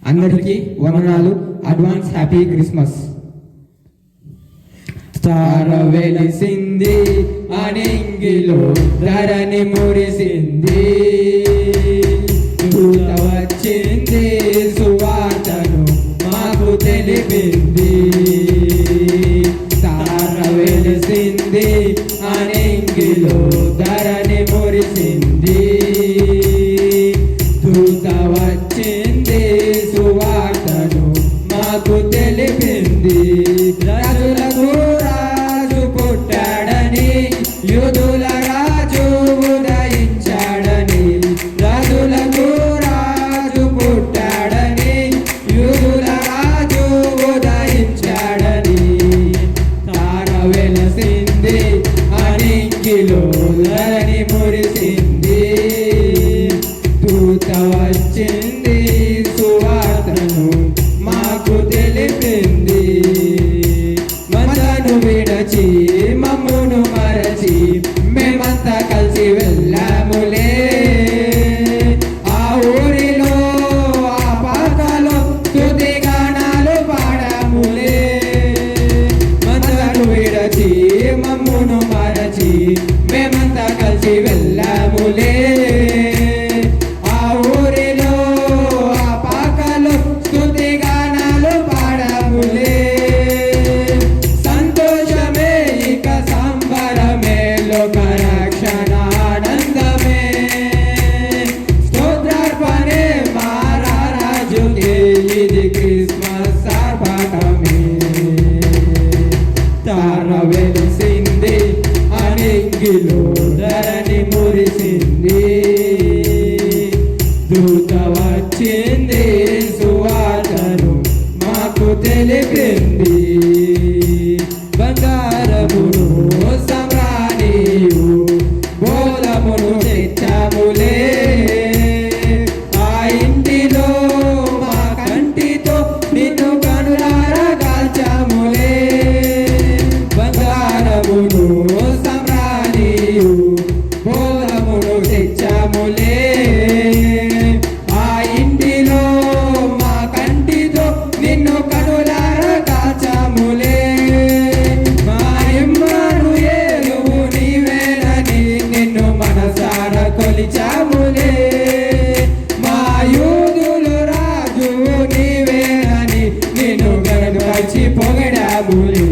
అందరికీ వందనాలు. Advance happy Christmas. తార వెలిసింది అనింగిలో ధరణి మురిసింది, దూత వచ్చింది సువార్తను మాకు తెలిపింది. తార వెలిసింది అనింగిలో ధరణి మురిసింది, దూత వచ్చింది సువార్తను మాకు తెలిపింది. రాజులకు రాజు పుట్టాడని, యూదుల రాజు ఉదయించాడని. రాజులకు రాజు పుట్టాడని, యూదుల రాజు ఉదయించాడని. తార వెలసింది అనింగిలో ధరణి మురిసింది, దూత వచ్చింది సువార్తను మాకు తెలిపింది. మతను విడచి మమ్మును మరచి మేమంతా కలిసి వెళ్ళాములే. ఆ ఊరిలో ఆ పాకలో స్తుతి గానాలు పాడాములే. మతను విడచి మమ్మును మరచి మేమంతా కలిసి వెళ్ళాములే. తార వెలిసింది అనింగిలో ధరణి మురిసింది, దూత వచ్చింది సువార్తను మాకు తెలిపింది. బంగారమును సమ్రాణియు బోలమును తెచ్చాములే. ఆ ఇంటిలో మా కంటితో నిన్ను కనులారా కాల్చాములే. బంగారమును సమ్రాణియు బోలమును తెచ్చాములే. ఆ ఇంటిలో మా కంటితో నిన్ను కనులారా కాల్చాములే. మా ఇమ్మానుయేలు నీవేనని నిన్ను మనసారా కొలిచాములే. మా యూదులు రాజు నీవేనని నిన్ను గర్వచి పొగడాములే.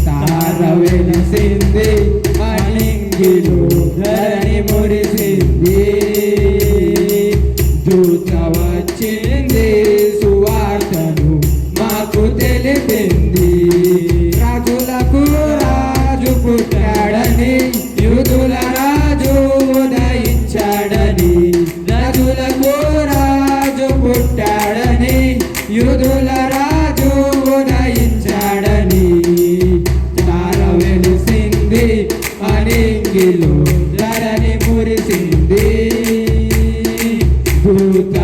తార వెలిసింది అనింగిలో ధరణి మురిసింది, దూత వచ్చింది సువార్తను మాకు తెలిపింది. రాజులకు రాజు పుట్టాడని, యూదుల రాజు ఉదయించాడని. రాజులకు రాజు పుట్టాడని, యూదుల రాజు ఉదయించాడని. తార వెలిసింది అనింగిలో ధరణి మురిసింది, దూత